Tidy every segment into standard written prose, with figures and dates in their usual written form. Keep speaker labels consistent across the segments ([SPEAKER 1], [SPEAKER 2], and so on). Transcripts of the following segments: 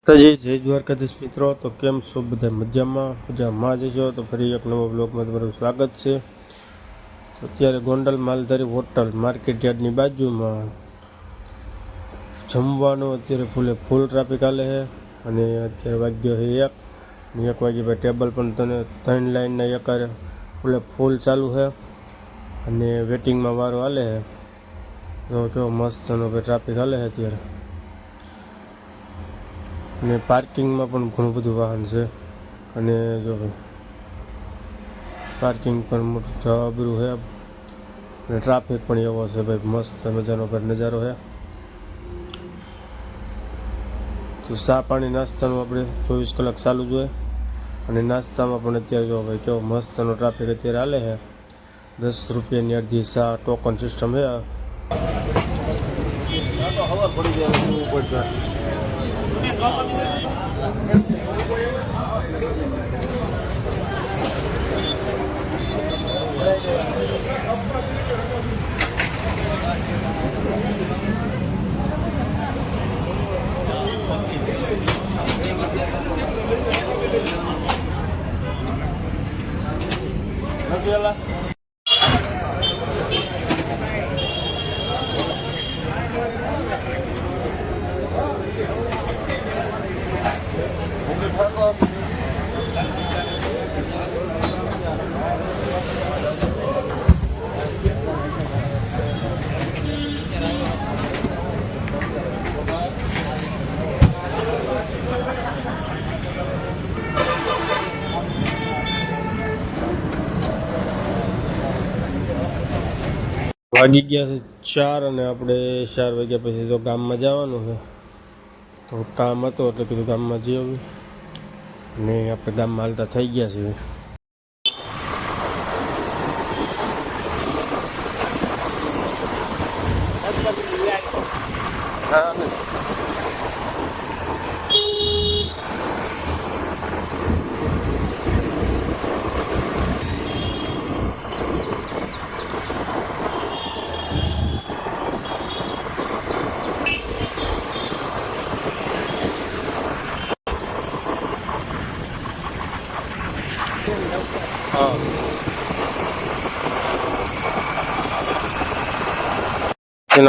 [SPEAKER 1] માતાજી, જય દ્વારકાધીશ મિત્રો. તો કેમ છો બધા? મજામાં જશો તો ફરી એક નવો બ્લોગમાં તમારું સ્વાગત છે. તો અત્યારે ગોંડલ માલધારી હોટલ માર્કેટ યાર્ડની બાજુમાં જમવાનું અત્યારે ફૂલ ટ્રાફિક હાલે છે. અને અત્યારે વાગ્યો છે 1 વાગ્યા પર ટેબલ પણ તને 3 લાઈનના એકારે ફૂલ ચાલુ છે અને વેટિંગમાં વારો હાલે છે. તો કેવો મસ્તનો ટ્રાફિક હાલે છે અત્યારે. અને પાર્કિંગમાં પણ ઘણું બધું વાહન છે. અને જો પાર્કિંગ પણ મોટું જવાબરું છે અને ટ્રાફિક પણ એવો છે ભાઈ, મસ્ત મજાનો નજારો છે. તો ચા પાણી નાસ્તાનું આપણે 24 કલાક ચાલુ જ હોય. અને નાસ્તામાં પણ અત્યારે જો ભાઈ કેવો મસ્તનો ટ્રાફિક અત્યારે હાલે છે. 10 રૂપિયાની અડધી ચા ટોકન સિસ્ટમ છે. વાગી ગયા છે 4 અને આપણે 4 વાગ્યા પછી જો ગામમાં જવાનું છે. તો કામ હતો એટલે કીધું ગામમાં જઈ આવી. અને આપણે ગામમાં હાલતા થઈ ગયા છીએ.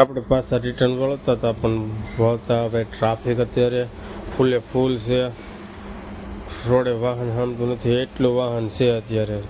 [SPEAKER 1] આપણે પાછા રિટર્ન વળતા હતા, પણ વળતા ભાઈ ટ્રાફિક અત્યારે ફૂલ છે. રોડે વાહન હામતું નથી, એટલું વાહન છે અત્યારે.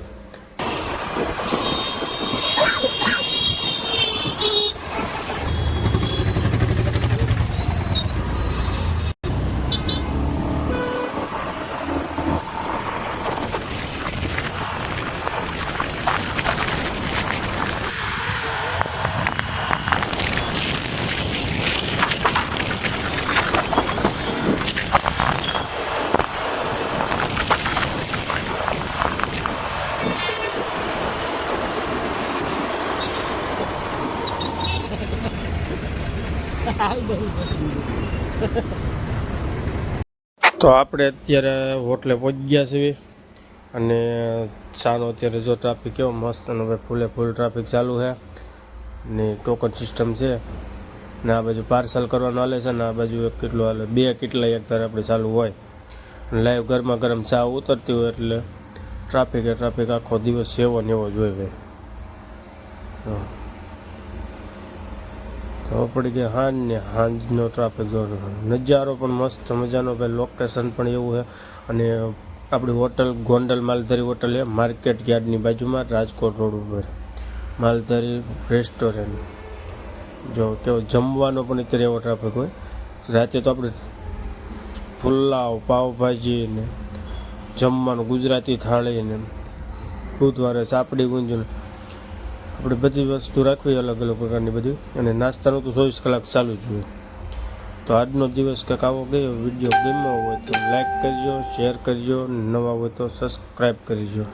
[SPEAKER 1] તો આપણે અત્યારે હોટલે પહોંચી ગયા છીએ. અને ચાનો અત્યારે જો ટ્રાફિક કેવો મસ્ત અને ભાઈ ફૂલ ટ્રાફિક ચાલુ છે. ને ટોકન સિસ્ટમ છે. ને આ બાજુ પાર્સલ કરવાનું હાલે છે. ને આ બાજુ એક કેટલું હાલે, 2 કેટલા એક તારે આપણે ચાલુ હોય. લાઈવ ગરમ ચા ઉતરતી હોય એટલે ટ્રાફિક આખો દિવસ એવો ને એવો જ હોય ભાઈ. તો પડી ગયા હાંજનો ટ્રાફિક જોવાનો નજારો પણ મસ્ત મજાનો ભાઈ. લોકેશન પણ એવું છે. અને આપણી હોટલ ગોંડલ માલધારી હોટલ છે, માર્કેટ યાર્ડની બાજુમાં, રાજકોટ રોડ ઉપર માલધારી રેસ્ટોરન્ટ. જો કેવો જમવાનો પણ અત્યારે એવો ટ્રાફિક હોય. રાતે તો આપણે પુલાવ, પાવભાજી ને જમવાનું ગુજરાતી થાળી ને બુધવારે સાપડી ગુંજન, આપણે બધી વસ્તુ રાખવી અલગ પ્રકારની બધી. અને નાસ્તાનું તો 24 કલાક ચાલુ જ હોય. તો આજનો દિવસ કંઈક આવો ગયો. વિડીયો ગમ્યો હોય તો લાઈક કરજો, શેર કરજો, નવા હોય તો સબસ્ક્રાઈબ કરજો.